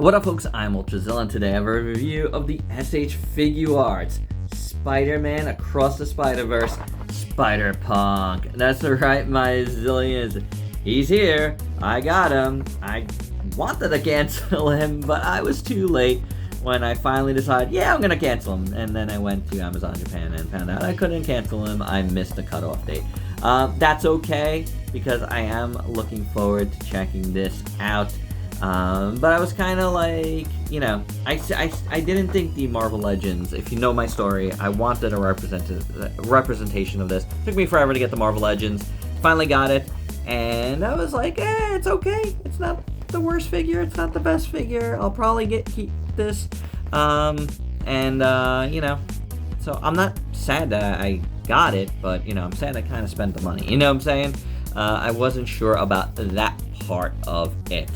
What up folks, I'm Ultrazilla, and today I have a review of the SH FIGUARTS Spider-Man Across the Spider-Verse Spider-Punk. That's right, my zillions. He's here. I got him. I wanted to cancel him, but I was too late when I finally decided, yeah, I'm gonna cancel him. And then I went to Amazon Japan and found out I couldn't cancel him. I missed the cutoff date. That's okay, because I am looking forward to checking this out. But I was kind of like, you know, I didn't think the Marvel Legends, if you know my story, I wanted a representation of this. It took me forever to get the Marvel Legends. Finally got it, and I was like, it's okay. It's not the worst figure. It's not the best figure. I'll probably keep this. You know, so I'm not sad that I got it, but, you know, I'm sad I kind of spent the money. You know what I'm saying? I wasn't sure about that part of it.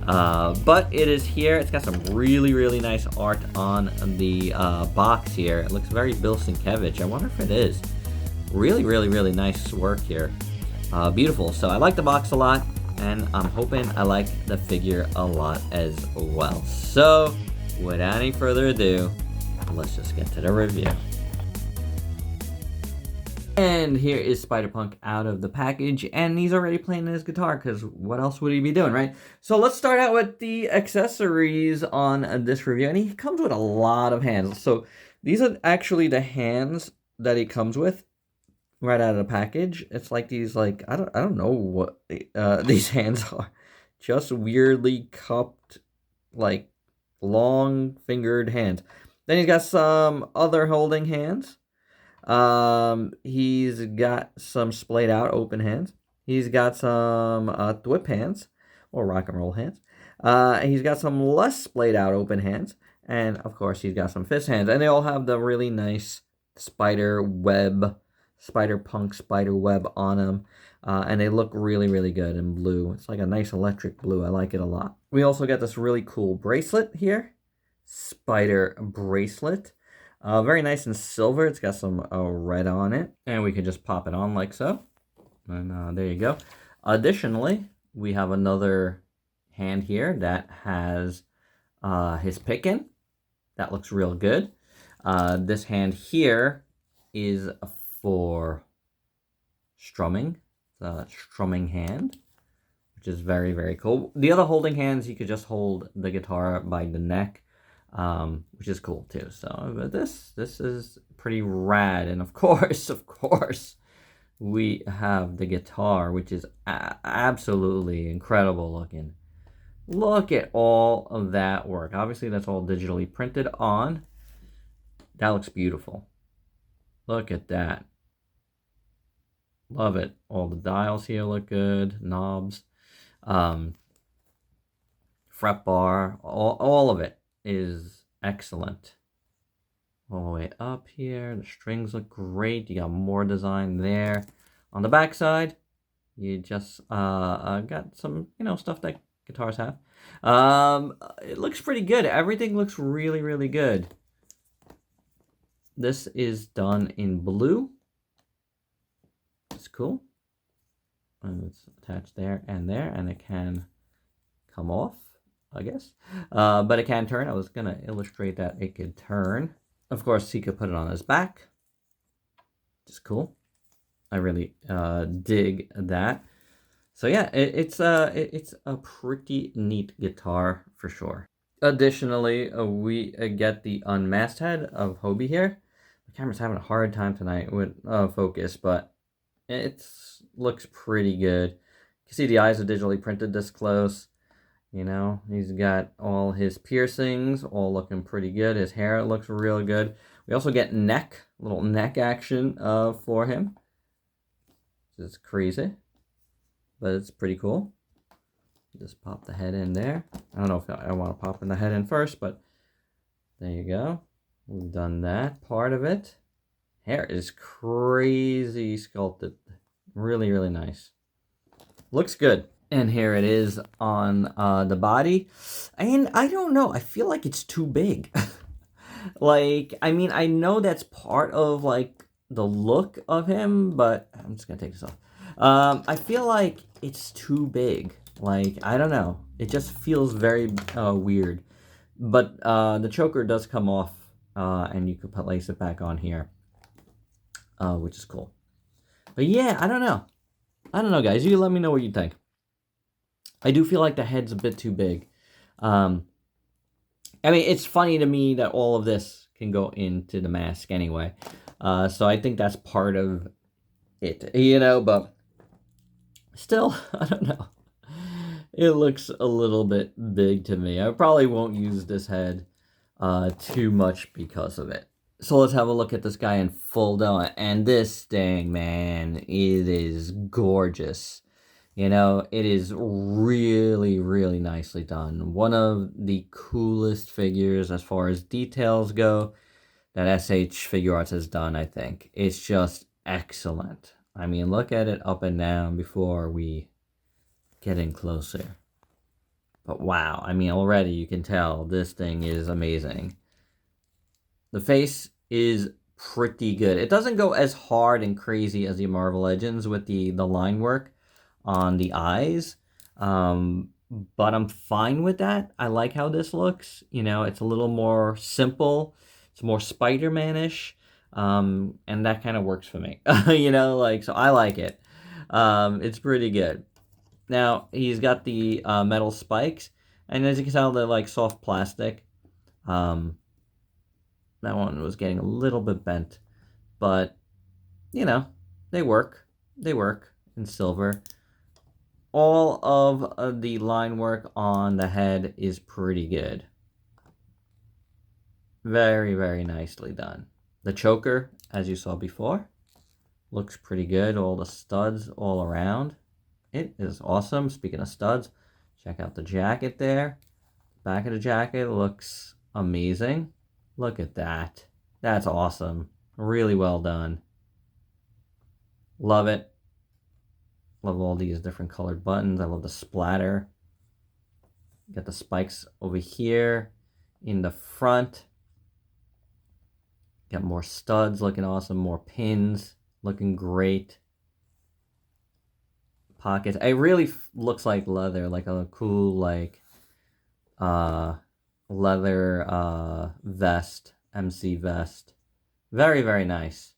But it is here. It's got some really nice art on the box here. It looks very Bill Sienkiewicz. I wonder if it is. Really nice work here. Beautiful. So I like the box a lot, and I'm hoping I like the figure a lot as well. So without any further ado, let's just get to the review. And here is Spider-Punk out of the package, and he's already playing his guitar, because what else would he be doing, right? So let's start out with the accessories on this review, and he comes with a lot of hands. So these are actually the hands that he comes with right out of the package. It's like these, like, I don't know what these hands are. Just weirdly cupped, like, long-fingered hands. Then he's got some other holding hands. He's got some splayed out open hands. He's got some thwip hands, or rock and roll hands. He's got some less splayed out open hands, and of course he's got some fist hands, and they all have the really nice Spider-Punk spider web on them, and they look really good in blue. It's like a nice electric blue. I like it a lot. We also got this really cool bracelet here, spider bracelet. Very nice in silver. It's got some red on it. And we can just pop it on like so. And there you go. Additionally, we have another hand here that has his pick in. That looks real good. This hand here is for strumming. It's a strumming hand, which is very cool. The other holding hands, you could just hold the guitar by the neck. Which is cool too. So, but this is pretty rad, and of course, we have the guitar, which is absolutely incredible looking. Look at all of that work. Obviously, that's all digitally printed on. That looks beautiful. Look at that. Love it. All the dials here look good. Knobs, fret bar, all of it is excellent. All the way up here, the strings look great. You got more design there. On the back side, you just got some, you know, stuff that guitars have. It looks pretty good. Everything looks really good. This is done in blue. It's cool. And it's attached there, and it can come off, I guess. But it can turn. I was going to illustrate that it could turn. Of course, he could put it on his back. Just cool. I really dig that. So yeah, it's a pretty neat guitar for sure. Additionally, we get the unmasked head of Hobie here. The camera's having a hard time tonight with focus, but it looks pretty good. You can see the eyes are digitally printed this close. You know, he's got all his piercings, all looking pretty good. His hair looks real good. We also get little neck action for him. It's crazy, but it's pretty cool. Just pop the head in there. I don't know if I want to pop in the head in first, but there you go. We've done that part of it. Hair is crazy sculpted. Really nice. Looks good. And here it is on the body. And I don't know. I feel like it's too big. Like, I mean, I know that's part of, like, the look of him, but I'm just going to take this off. I feel like it's too big. Like, I don't know. It just feels very weird. But the choker does come off, and you can place it back on here, which is cool. But yeah, I don't know. I don't know, guys. You let me know what you think. I do feel like the head's a bit too big. I mean, it's funny to me that all of this can go into the mask anyway. So I think that's part of it, you know, but still, I don't know. It looks a little bit big to me. I probably won't use this head too much because of it. So let's have a look at this guy in full though. And this thing, man, it is gorgeous. You know, it is really, really nicely done. One of the coolest figures as far as details go that SH FIGUARTS has done, I think. It's just excellent. I mean, look at it up and down before we get in closer. But wow, I mean, already you can tell this thing is amazing. The face is pretty good. It doesn't go as hard and crazy as the Marvel Legends with the line work on the eyes, but I'm fine with that. I like how this looks. You know, it's a little more simple. It's more Spider-Man-ish, and that kind of works for me. You know, like, so I like it. It's pretty good. Now, he's got the metal spikes, and as you can tell, they're like soft plastic. That one was getting a little bit bent, but, you know, they work. They work in silver. All of the line work on the head is pretty good. Very, very nicely done. The choker, as you saw before, looks pretty good. All the studs all around. It is awesome. Speaking of studs, check out the jacket there. Back of the jacket looks amazing. Look at that. That's awesome. Really well done. Love it. Love all these different colored buttons. I love the splatter. Got the spikes over here in the front. Got more studs looking awesome. More pins looking great. Pockets. It really looks like leather, like a cool like leather vest, MC vest. Very, very nice.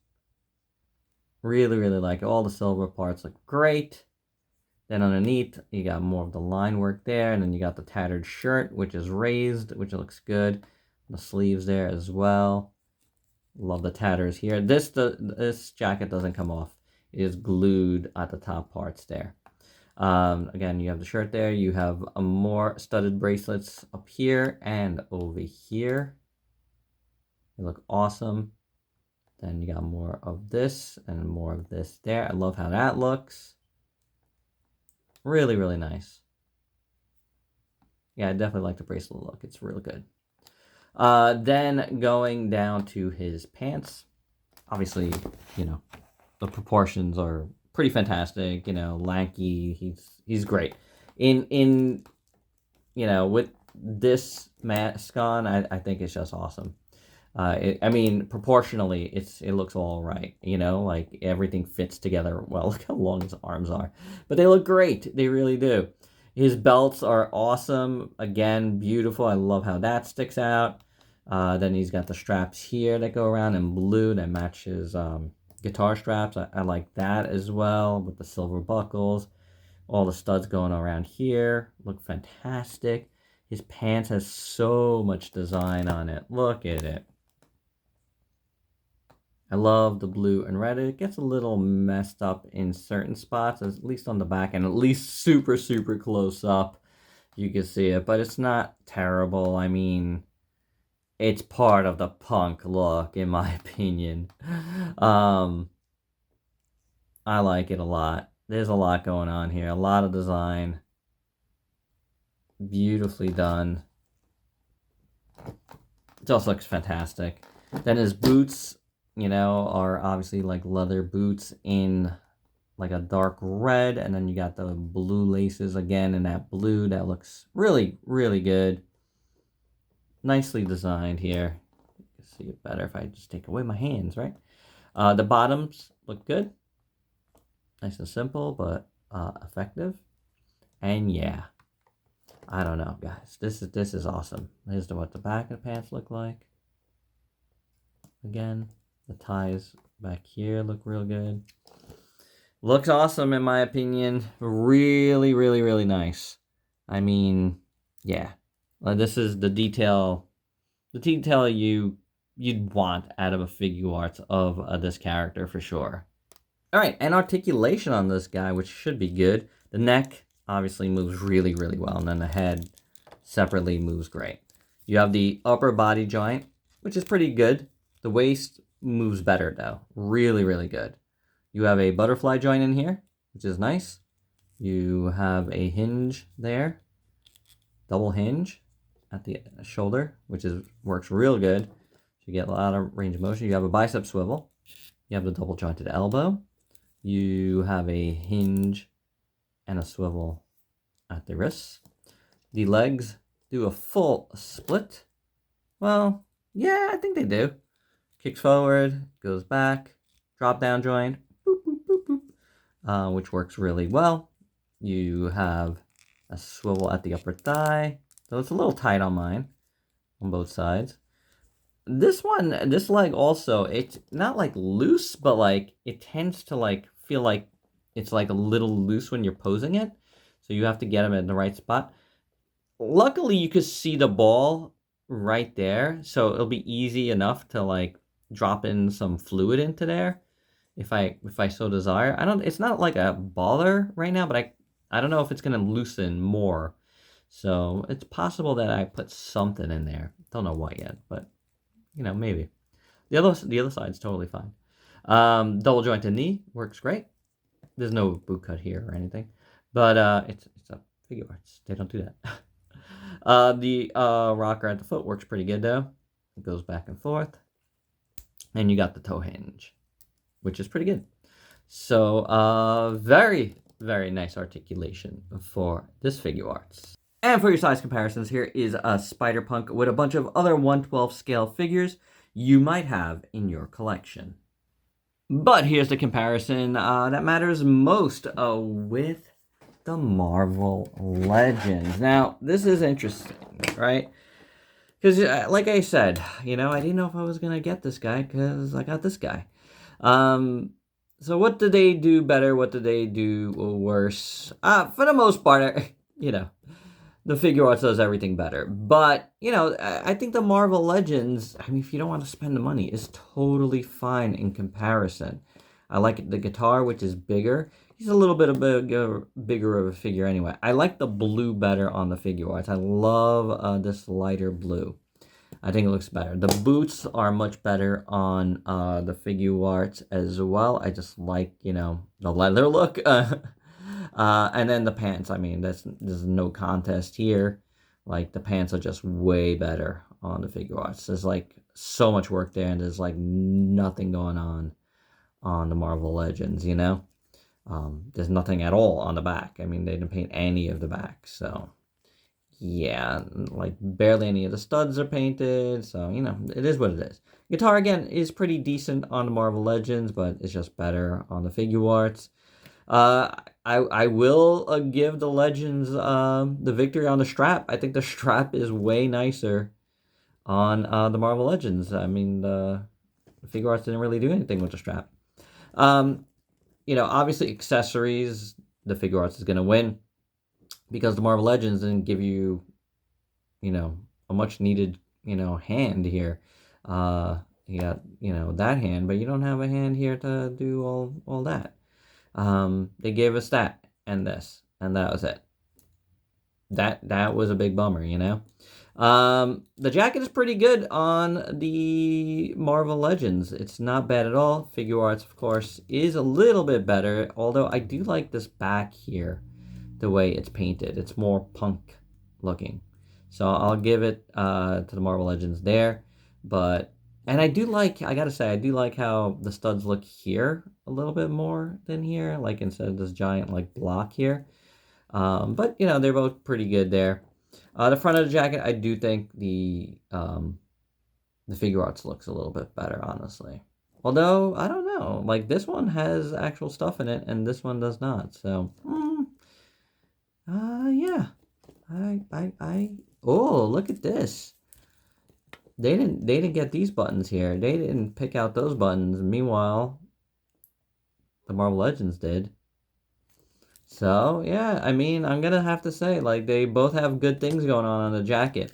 Really, really like it. All the silver parts look great. Then underneath, you got more of the line work there, and then you got the tattered shirt, which is raised, which looks good. The sleeves there as well. Love the tatters here. This jacket doesn't come off. It is glued at the top parts there. Again, you have the shirt there. You have more studded bracelets up here and over here. They look awesome. Then you got more of this and more of this there. I love how that looks. Really, really nice. Yeah, I definitely like the bracelet look. It's really good. Then going down to his pants. Obviously, you know, the proportions are pretty fantastic. You know, lanky. He's great. In you know, with this mask on, I think it's just awesome. I mean, proportionally, it looks all right. You know, like everything fits together well. Look how long his arms are, but they look great. They really do. His belts are awesome. Again, beautiful. I love how that sticks out. Then he's got the straps here that go around in blue that matches guitar straps. I like that as well with the silver buckles. All the studs going around here look fantastic. His pants has so much design on it. Look at it. I love the blue and red. It gets a little messed up in certain spots, at least on the back, and at least super, super close up. You can see it, but it's not terrible. I mean, it's part of the punk look, in my opinion. I like it a lot. There's a lot going on here. A lot of design. Beautifully done. It also looks fantastic. Then his boots, you know, are obviously like leather boots in like a dark red. And then you got the blue laces again in that blue. That looks really, really good. Nicely designed here. You can see it better if I just take away my hands, right? The bottoms look good. Nice and simple, but effective. And yeah, I don't know, guys. This is awesome. Here's what the back of the pants look like. Again, the ties back here look real good. Looks awesome in my opinion. Really, really, really nice. I mean, yeah. This is the detail you'd want out of a FIGUARTS of this character for sure. All right, and articulation on this guy, which should be good. The neck obviously moves really, really well, and then the head separately moves great. You have the upper body joint, which is pretty good. The waist moves better though. Really, really good. You have a butterfly joint in here, which is nice. You have a hinge there, double hinge at the shoulder, which works real good. So you get a lot of range of motion. You have a bicep swivel. You have the double jointed elbow. You have a hinge and a swivel at the wrists. The legs do a full split. Well, yeah, I think they do. Kicks forward, goes back, drop down joint, boop, boop, boop, boop, which works really well. You have a swivel at the upper thigh, so it's a little tight on mine, on both sides. This leg also, it's not like loose, but like it tends to like feel like it's like a little loose when you're posing it. So you have to get them in the right spot. Luckily, you could see the ball right there, so it'll be easy enough to like drop in some fluid into there if I so desire. It's not like a baller right now, but I don't know if it's gonna loosen more. So it's possible that I put something in there. Don't know what yet, but you know, maybe. The other side's totally fine. Double jointed knee works great. There's no boot cut here or anything, but it's a FIGUARTS. They don't do that. The rocker at the foot works pretty good though. It goes back and forth. And you got the toe hinge, which is pretty good. So very, very nice articulation for this FIGUARTS. And for your size comparisons, here is a Spider-Punk with a bunch of other 1/12 scale figures you might have in your collection. But here's the comparison that matters most with the Marvel Legends. Now, this is interesting, right? Because, like I said, you know, I didn't know if I was going to get this guy because I got this guy. So what did they do better? What did they do worse? For the most part, you know, the FIGUARTS does everything better. But, you know, I think the Marvel Legends, I mean, if you don't want to spend the money, is totally fine in comparison. I like the guitar, which is bigger. He's a little bit bigger of a figure anyway. I like the blue better on the FIGUARTS. I love this lighter blue. I think it looks better. The boots are much better on the FIGUARTS as well. I just like, you know, the leather look. And then the pants, I mean, there's no contest here. Like, the pants are just way better on the FIGUARTS. There's, like, so much work there, and there's, like, nothing going on the Marvel Legends, you know? There's nothing at all on the back. I mean, they didn't paint any of the back, so... yeah, like, barely any of the studs are painted, so, you know, it is what it is. Guitar, again, is pretty decent on the Marvel Legends, but it's just better on the FIGUARTS. I will give the Legends the victory on the strap. I think the strap is way nicer on the Marvel Legends. I mean, the FIGUARTS didn't really do anything with the strap. You know, obviously accessories, the FIGUARTS is going to win because the Marvel Legends didn't give you, you know, a much needed, you know, hand here. You got, you know, that hand, but you don't have a hand here to do all that. They gave us that and this, and that was it. That was a big bummer, you know. The jacket is pretty good on the Marvel Legends. It's not bad at all. FIGUARTS, of course, is a little bit better, although I do like this back here, the way it's painted. It's more punk looking. So I'll give it to the Marvel Legends there. And I do like, I gotta say, I do like how the studs look here a little bit more than here, like instead of this giant like block here. But, you know, they're both pretty good there. The front of the jacket, I do think the FIGUARTS looks a little bit better, honestly. Although, I don't know, like this one has actual stuff in it and this one does not. So, yeah, Oh, look at this. They didn't get these buttons here. They didn't pick out those buttons. Meanwhile, the Marvel Legends did. So, yeah, I mean, I'm gonna have to say, like, they both have good things going on the jacket.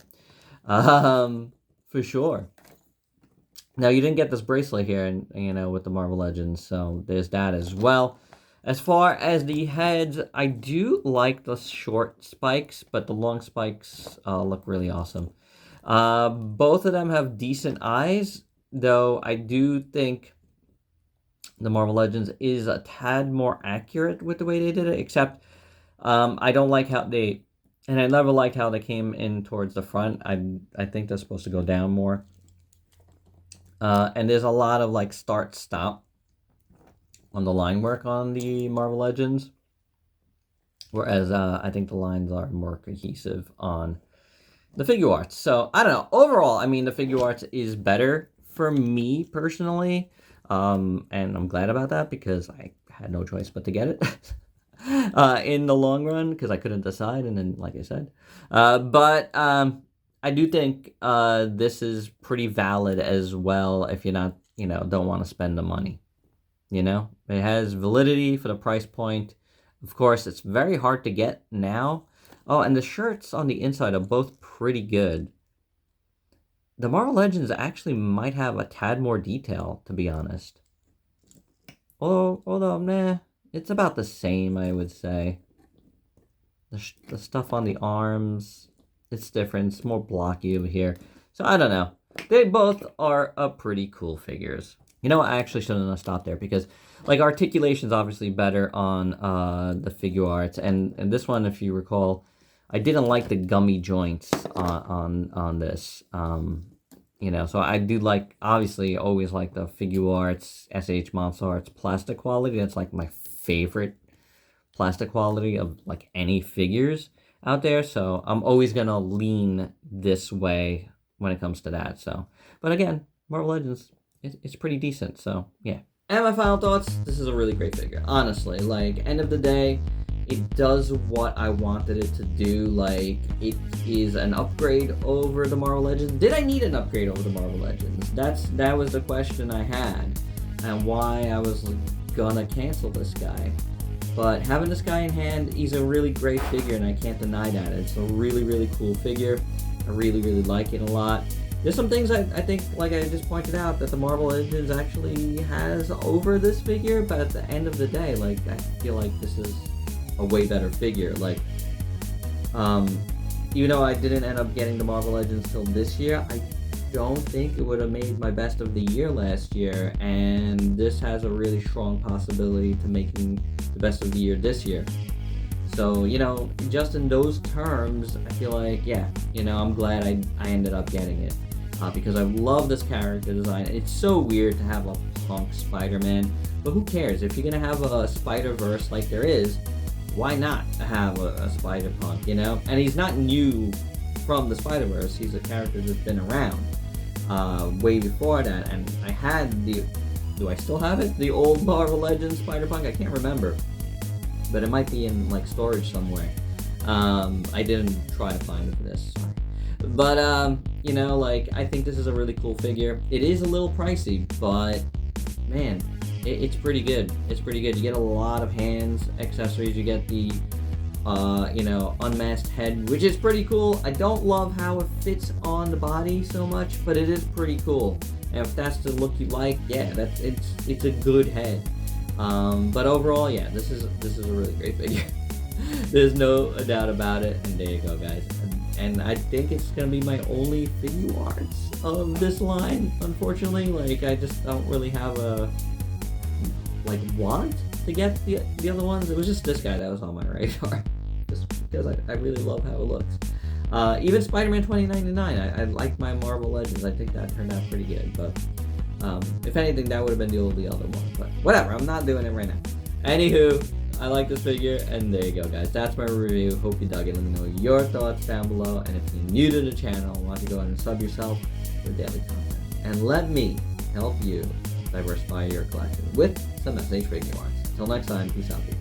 For sure. Now, you didn't get this bracelet here, you know, with the Marvel Legends, so there's that as well. As far as the heads, I do like the short spikes, but the long spikes look really awesome. Both of them have decent eyes, though I do think the Marvel Legends is a tad more accurate with the way they did it, except I don't like how they, and I never liked how they came in towards the front. I think they're supposed to go down more. And there's a lot of like start-stop on the line work on the Marvel Legends, whereas I think the lines are more cohesive on the FIGUARTS. So, I don't know. Overall, I mean, the FIGUARTS is better for me personally, and I'm glad about that because I had no choice but to get it in the long run because I couldn't decide, and then, like I said. But I do think this is pretty valid as well if you're not, you know, don't want to spend the money. You know, it has validity for the price point. Of course, it's very hard to get now. Oh, and the shirts on the inside are both pretty good. The Marvel Legends actually might have a tad more detail, to be honest. Although, nah, it's about the same, I would say. The stuff on the arms, it's different. It's more blocky over here. So, I don't know. They both are pretty cool figures. You know, I actually shouldn't have stopped there because, like, articulation's obviously better on the FIGUARTS, and this one, if you recall, I didn't like the gummy joints on this. You know, so I do like, obviously, always like the FIGUARTS, SH Monster Arts plastic quality. That's like my favorite plastic quality of like any figures out there. So I'm always gonna lean this way when it comes to that. So, but again, Marvel Legends, it's pretty decent, so yeah. And my final thoughts, this is a really great figure, honestly. Like, end of the day, it does what I wanted it to do. Like, it is an upgrade over the Marvel Legends. Did I need an upgrade over the Marvel Legends? That was the question I had, and why I was gonna cancel this guy. But having this guy in hand, he's a really great figure, and I can't deny that. It's a really, really cool figure. I really, really like it a lot. There's some things I think, like I just pointed out, that the Marvel Legends actually has over this figure, but at the end of the day, like, I feel like this is a way better figure. Like, even though I didn't end up getting the Marvel Legends till this year, I don't think it would have made my best of the year last year, and this has a really strong possibility to making the best of the year this year. So, you know, just in those terms, I feel like, yeah, you know, I'm glad I ended up getting it. Because I love this character design. It's so weird to have a punk Spider-Man, but who cares? If you're gonna have a Spider-Verse like there is, why not have a Spider-Punk, you know? And he's not new from the Spider-Verse. He's a character that's been around way before that. And I had do I still have it? The old Marvel Legends Spider-Punk? I can't remember. But it might be in, like, storage somewhere. I didn't try to find it for this, sorry. But, you know, like, I think this is a really cool figure. It is a little pricey, but, man, it's pretty good. It's pretty good. You get a lot of hands, accessories. You get the, you know, unmasked head, which is pretty cool. I don't love how it fits on the body so much, but it is pretty cool. And if that's the look you like, yeah, it's a good head. But overall, yeah, this is a really great figure. There's no doubt about it. And there you go, guys. And I think it's gonna be my only FIGUARTS of this line, unfortunately. Like, I just don't really have a, like, want to get the other ones. It was just this guy that was on my radar, just because I really love how it looks. Even Spider-Man 2099, I like my Marvel Legends. I think that turned out pretty good, but if anything, that would have been the other one. But whatever, I'm not doing it right now. Anywho, I like this figure, and there you go, guys. That's my review. Hope you dug it. Let me know your thoughts down below, and if you're new to the channel, want to go ahead and sub yourself for daily content. And let me help you diversify your collection with some SH FIGUARTS. Until next time, peace out, people.